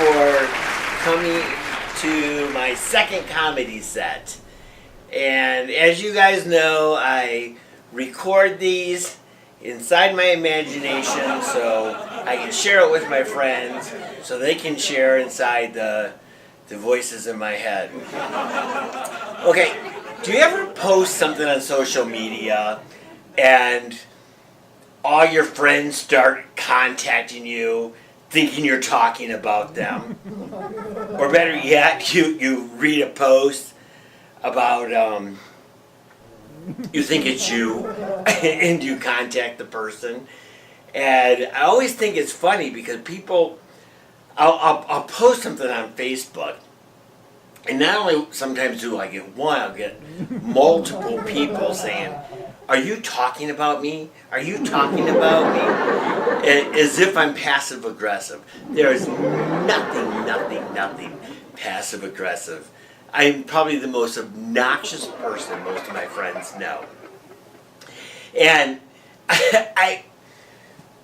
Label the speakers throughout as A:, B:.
A: for coming to my second comedy set. And as you guys know, I record these inside my imagination so I can share it with my friends so they can share inside the voices in my head. Okay, do you ever post something on social media and all your friends start contacting you thinking you're talking about them? Or better yet, you read a post about, you think it's you, and you contact the person. And I always think it's funny because people, I'll post something on Facebook, and not only sometimes do I get one, I'll get multiple people saying, "Are you talking about me? Are you talking about me?" As if I'm passive aggressive. There is nothing passive aggressive. I'm probably the most obnoxious person most of my friends know. And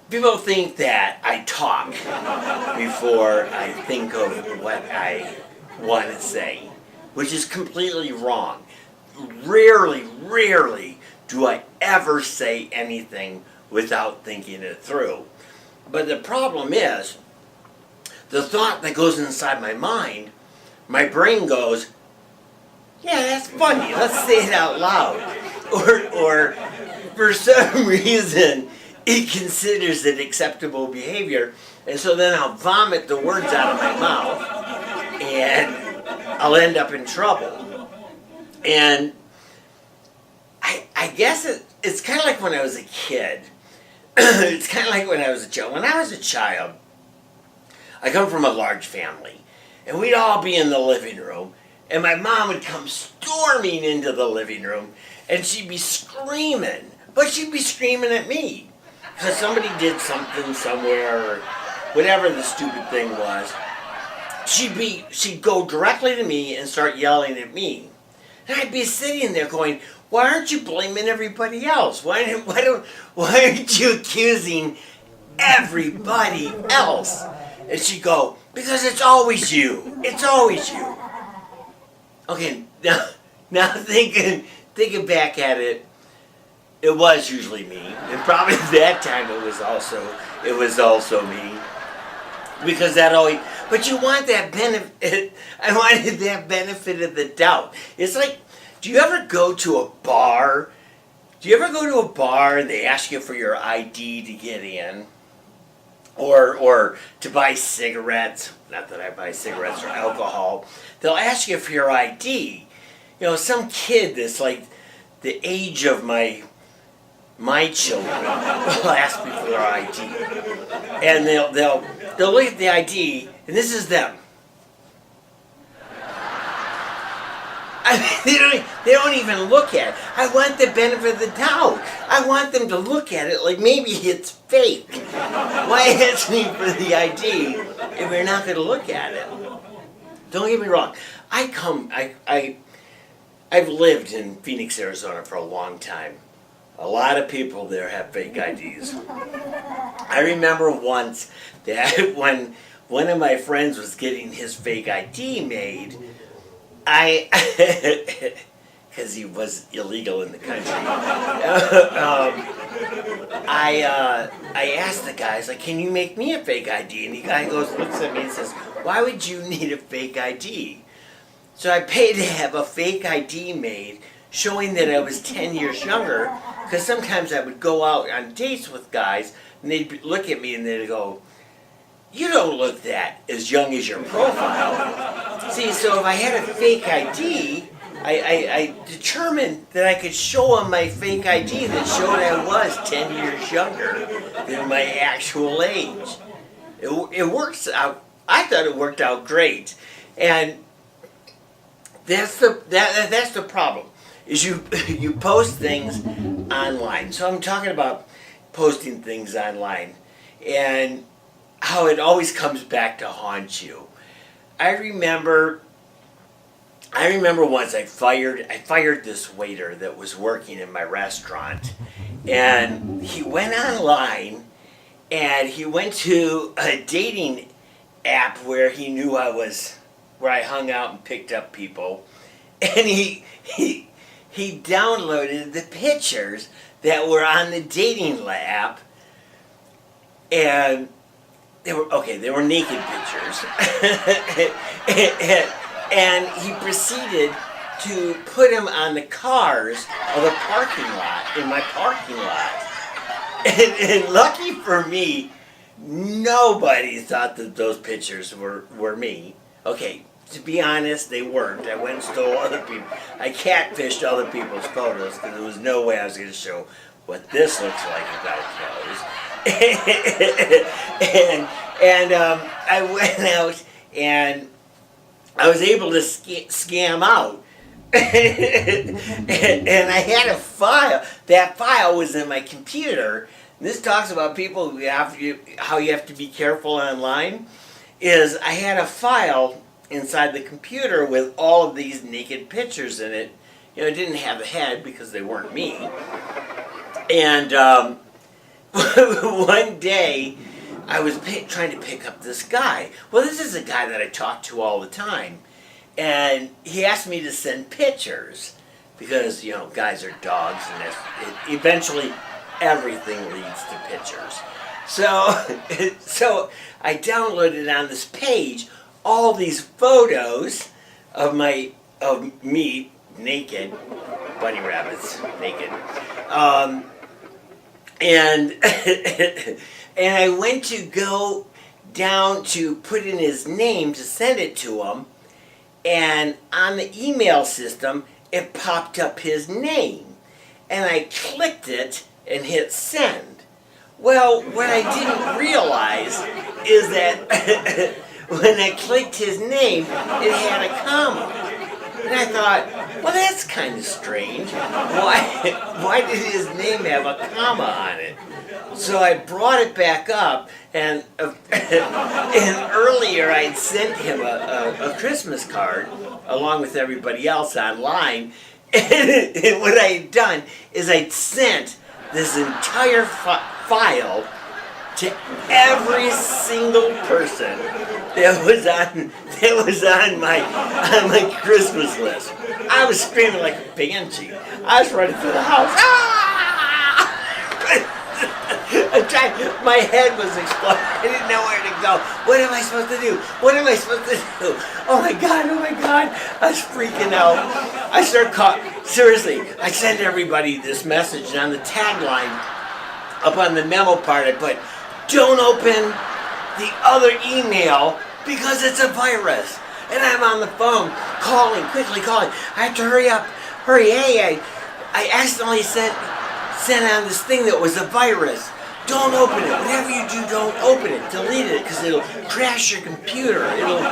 A: people think that I talk before I think of what I want to say, which is completely wrong. Rarely do I ever say anything without thinking it through. But the problem is, the thought that goes inside my mind, my brain goes, "Yeah, that's funny, let's say it out loud." Or for some reason, it considers it acceptable behavior, and so then I'll vomit the words out of my mouth, and I'll end up in trouble. And I guess it's kind of like when I was a kid. It's kind of like when I was a child. When I was a child, I come from a large family, and we'd all be in the living room, and my mom would come storming into the living room, and she'd be screaming, but she'd be screaming at me, because somebody did something somewhere, or whatever the stupid thing was. She'd go directly to me and start yelling at me. And I'd be sitting there going, "Why aren't you blaming everybody else? Why aren't you accusing everybody else?" And she'd go, "Because it's always you. It's always you." Okay, now thinking back at it, it was usually me, and probably at that time it was also me, because that always. But you want that benefit. I wanted that benefit of the doubt. It's like, do you ever go to a bar? Do you ever go to a bar and they ask you for your ID to get in? Or to buy cigarettes? Not that I buy cigarettes or alcohol. They'll ask you for your ID. You know, some kid that's like the age of my children will ask me for their ID. And they'll look at the ID, and this is them. I mean, they don't even look at it. I want the benefit of the doubt. I want them to look at it like maybe it's fake. Why ask me for the ID if you're not going to look at it? Don't get me wrong. I've lived in Phoenix, Arizona for a long time. A lot of people there have fake IDs. I remember once that when one of my friends was getting his fake ID made, because he was illegal in the country, I asked the guy, I was like, "Can you make me a fake ID?" And the guy looks at me and says, "Why would you need a fake ID?" So I paid to have a fake ID made showing that I was 10 years younger, because sometimes I would go out on dates with guys, and they'd look at me and they'd go, "You don't look that as young as your profile." See, so if I had a fake ID, I determined that I could show them my fake ID that showed I was 10 years younger than my actual age. It works out. I thought it worked out great. And that's the problem, is you post things online. So I'm talking about posting things online and how it always comes back to haunt you. I remember once I fired this waiter that was working in my restaurant, and he went online and he went to a dating app where he knew where I hung out and picked up people, and he downloaded the pictures that were on the dating app, and they were naked pictures, and he proceeded to put them on the cars of the parking lot, in my parking lot. And lucky for me, nobody thought that those pictures were me. Okay, to be honest, they weren't. I went and stole other people. I catfished other people's photos because there was no way I was going to show what this looks like without clothes. and I went out and I was able to scam out. and I had a file. That file was in my computer. This talks about people how you have to be careful online. Is I had a file inside the computer with all of these naked pictures in it. It didn't have a head because they weren't me. And one day I was trying to pick up this guy. Well, this is a guy that I talk to all the time. And he asked me to send pictures because, guys are dogs, and eventually everything leads to pictures. So I downloaded on this page all these photos of me naked, bunny rabbits naked, and and I went to go down to put in his name to send it to him. And on the email system, it popped up his name. And I clicked it and hit send. Well, what I didn't realize is that when I clicked his name, it had a comma. And I thought, well, that's kind of strange. Why did his name have a comma on it? So I brought it back up, and earlier I'd sent him a Christmas card along with everybody else online. And what I had done is I'd sent this entire file to every single person that was on my Christmas list. I was screaming like a banshee. I was running through the house. Ah! My head was exploding. I didn't know where to go. What am I supposed to do? What am I supposed to do? Oh my God, I was freaking out. I started seriously, I sent everybody this message, and on the tagline, up on the memo part, I put, don't open the other email because it's a virus. And I'm on the phone, quickly calling. I have to hurry up. Hey, I accidentally sent on this thing that was a virus. Don't open it. Whatever you do, don't open it. Delete it, because it'll crash your computer. It'll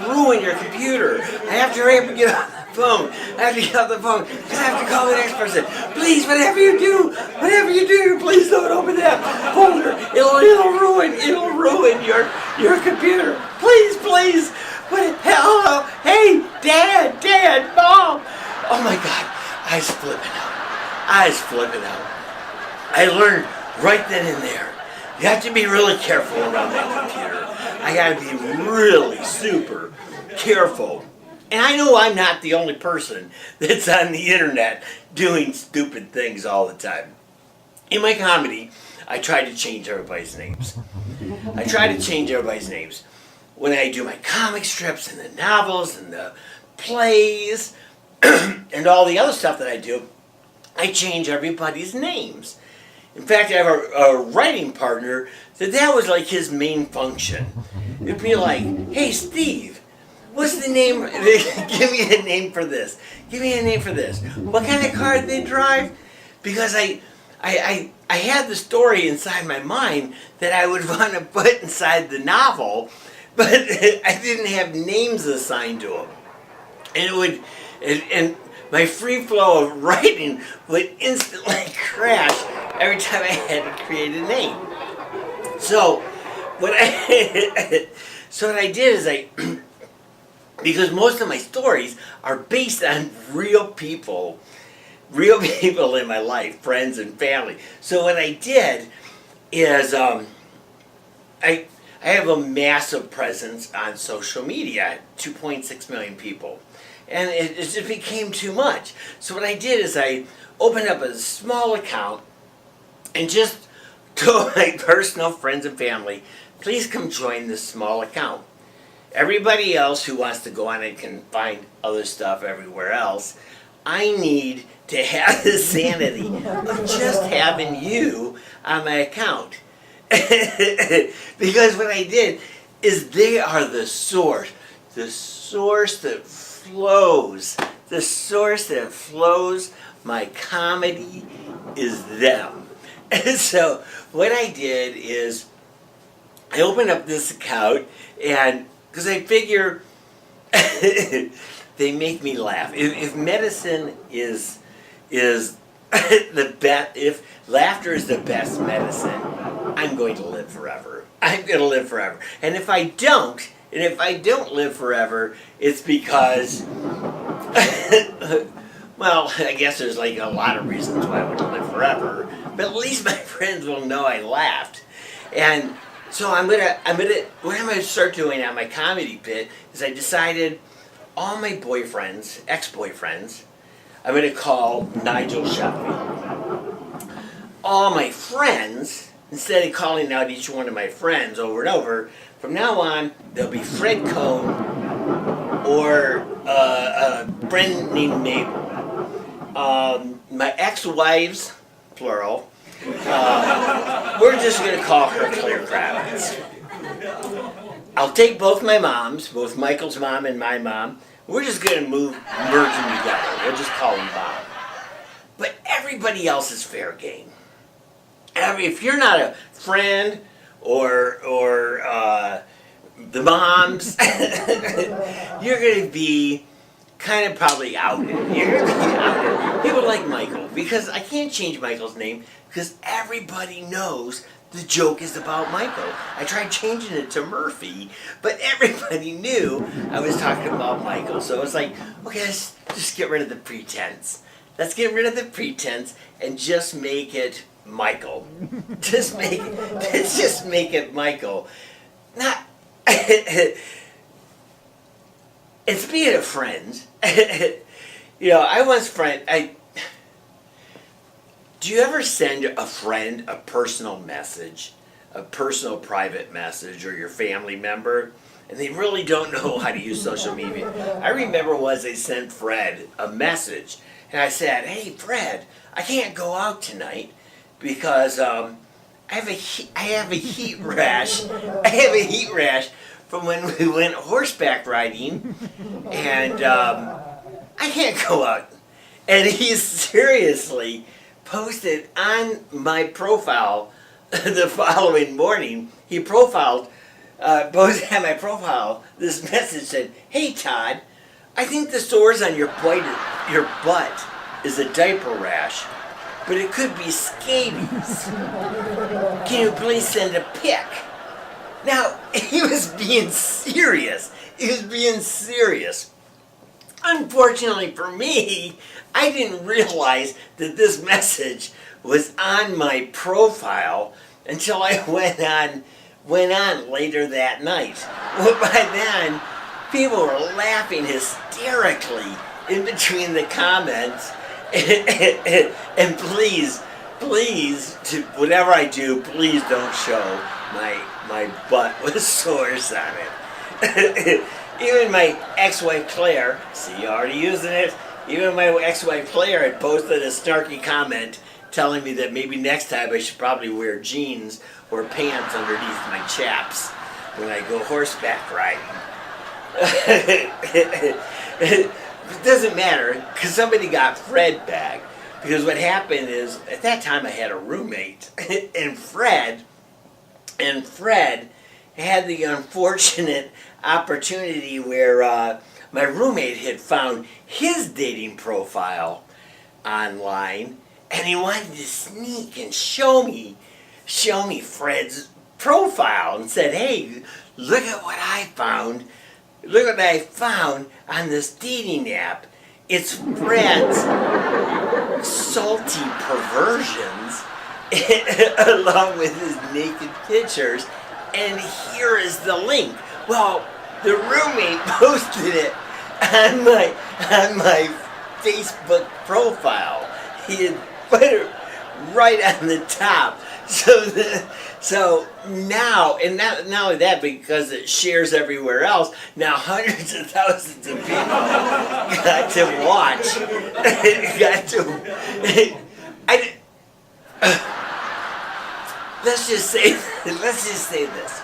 A: ruin your computer. I have to hurry up and get off the phone. Because I have to call the next person. Please, whatever you do, please don't open that folder. It'll ruin your computer. Please. Hello, hey, Dad, Mom. Oh my God, I was flipping out. I learned right then and there, you have to be really careful around that computer. I got to be really super careful. And I know I'm not the only person that's on the internet doing stupid things all the time. In my comedy, I try to change everybody's names. When I do my comic strips and the novels and the plays and all the other stuff that I do, I change everybody's names. In fact, I have a writing partner that was like his main function. It'd be like, hey Steve, what's the name? Give me a name for this. What kind of car do they drive? Because I had the story inside my mind that I would want to put inside the novel, but I didn't have names assigned to them. And my free flow of writing would instantly crash every time I had to create a name. So what I did is because most of my stories are based on real people in my life, friends and family. So what I did is I have a massive presence on social media, 2.6 million people. And it just became too much. So what I did is I opened up a small account and just told my personal friends and family, please come join this small account. Everybody else who wants to go on it can find other stuff everywhere else. I need to have the sanity of just having you on my account. Because what I did is they are the source that flows, my comedy is them. And so what I did is I opened up this account, and because I figure they make me laugh. If medicine is the best, if laughter is the best medicine, I'm going to live forever. I'm going to live forever. And if I don't live forever, it's because, well, I guess there's like a lot of reasons why I wouldn't live forever. But at least my friends will know I laughed. And so what I'm gonna start doing on my comedy bit is I decided all my boyfriends, ex-boyfriends, I'm gonna call Nigel Sheffield. All my friends, instead of calling out each one of my friends over and over, from now on there'll be Fred Cohn or a friend named Mabel. My ex-wives, plural. We're just going to call her Claire Kravitz. I'll take both my moms, both Michael's mom and my mom. We're just going to merge them together. We'll just call them Mom. But everybody else is fair game. If you're not a friend or the moms, you're going to be kind of probably outed. You're going to be outed. People like Michael, because I can't change Michael's name because everybody knows the joke is about Michael. I tried changing it to Murphy, but everybody knew I was talking about Michael. So it's like, okay, let's just get rid of the pretense. Let's get rid of the pretense and just make it Michael. Let's just make it Michael. Not. And speaking of friends, I once do you ever send a friend a personal message, a personal private message, or your family member, and they really don't know how to use social media? I remember once I sent Fred a message, and I said, "Hey Fred, I can't go out tonight because I have a heat rash. I have a heat rash from when we went horseback riding, and I can't go out." And he seriously posted on my profile the following morning. He posted on my profile this message said, "Hey Todd, I think the sores on your butt is a diaper rash, but it could be scabies. Can you please send a pic?" Now, he was being serious. Unfortunately for me, I didn't realize that this message was on my profile until I went on later that night. Well, by then, people were laughing hysterically in between the comments. And please, to whatever I do, please don't show my butt with sores on it. Even my ex-wife Claire, see, already using it. Even my ex-wife Claire had posted a snarky comment telling me that maybe next time I should probably wear jeans or pants underneath my chaps when I go horseback riding. It doesn't matter, because somebody got Fred back. Because what happened is, at that time I had a roommate, and Fred had the unfortunate opportunity where my roommate had found his dating profile online, and he wanted to sneak and show me Fred's profile and said, "Hey, look at what I found. Look what I found on this dating app. It's Fred's salty perversions along with his naked pictures and here is the link. Well, the roommate posted it on my Facebook profile. He had put it right on the top. So now, and not only that, because it shares everywhere else, now hundreds of thousands of people got to watch. Let's just say this.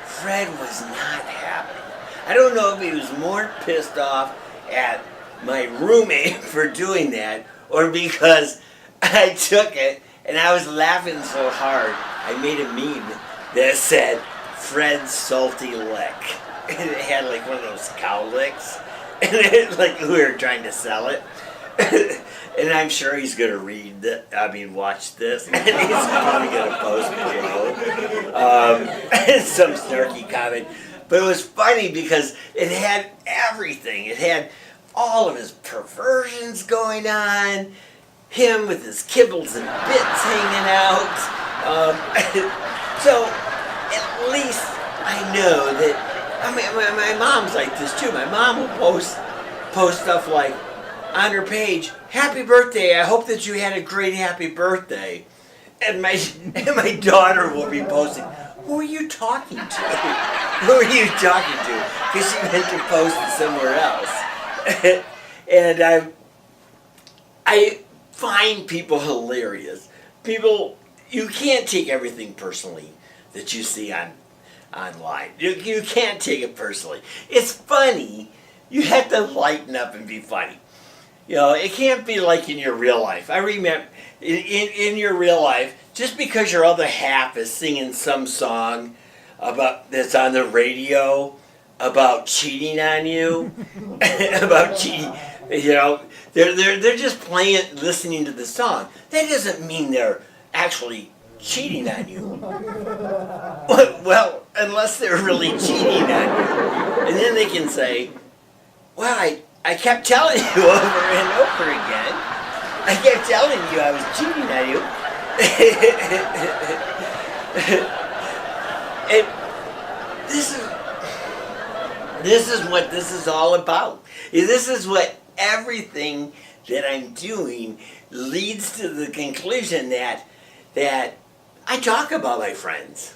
A: Fred was not happy. I don't know if he was more pissed off at my roommate for doing that, or because I took it and I was laughing so hard, I made a meme that said, Fred's salty lick. And it had like one of those cow licks. And it, like we were trying to sell it. And I'm sure he's going to watch this. And he's probably going to post below some snarky comment. But it was funny because it had everything. It had all of his perversions going on. Him with his kibbles and bits hanging out. So at least I know that, I mean, my mom's like this too. My mom will post stuff like on her page, happy birthday, I hope that you had a great happy birthday. And my daughter will be posting, who are you talking to? Who are you talking to? Because she meant to post it somewhere else. And I find people hilarious. People, you can't take everything personally that you see online. You can't take it personally. It's funny. You have to lighten up and be funny. You know, it can't be like in your real life. I remember in your real life, just because your other half is singing some song that's on the radio about cheating on you, about cheating, you know, they're just listening to the song. That doesn't mean they're actually cheating on you. Well, unless they're really cheating on you, and then they can say, "Well, I kept telling you over and over again. I kept telling you I was cheating on you." And this is what this is all about. This is what everything that I'm doing leads to the conclusion that I talk about my friends.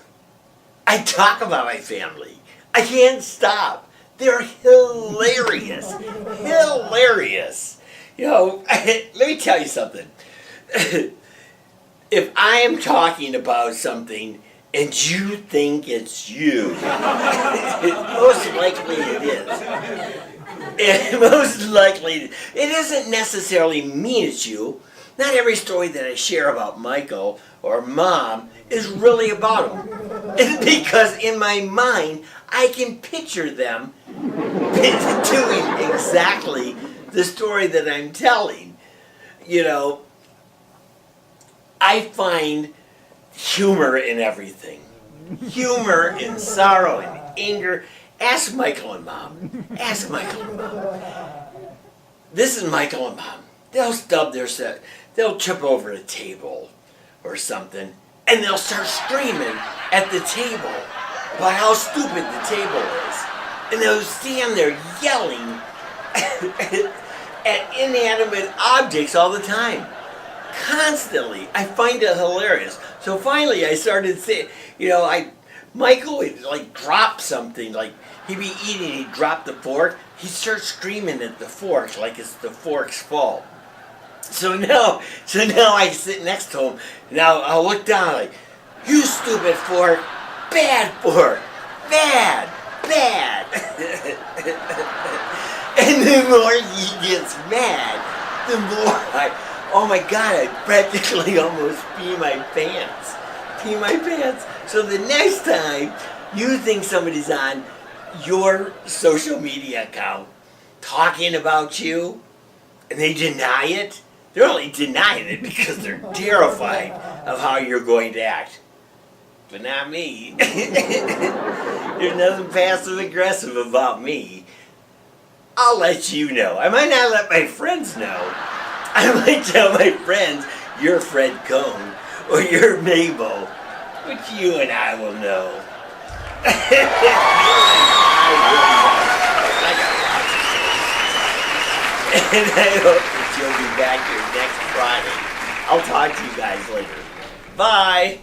A: I talk about my family. I can't stop. They're hilarious. Hilarious. You know, let me tell you something. If I am talking about something and you think it's you, most likely it is. And most likely, it doesn't necessarily mean it's you. Not every story that I share about Michael or Mom is really about them. It's because in my mind, I can picture them doing exactly the story that I'm telling. You know, I find humor in everything. Humor in sorrow and anger. Ask Michael and Mom. Ask Michael and Mom. This is Michael and Mom. They'll stub their set. They'll trip over a table or something, and they'll start screaming at the table about how stupid the table is. And they'll stand there yelling at inanimate objects all the time. Constantly. I find it hilarious. So finally I started saying, you know, Michael would like drop something, like he'd be eating, he'd drop the fork, he'd start screaming at the fork like it's the fork's fault. So now I sit next to him, now I'll look down like, you stupid fork, bad fork, bad. And the more he gets mad, the more oh my God, I practically almost pee my pants. So the next time you think somebody's on your social media account talking about you and they deny it, they're only denying it because they're terrified of how you're going to act. But not me. There's nothing passive aggressive about me. I'll let you know. I might not let my friends know. I might tell my friends, you're Fred Cohn, or you're Mabel, but you and I will know. And I hope that you'll be back here next Friday. I'll talk to you guys later. Bye.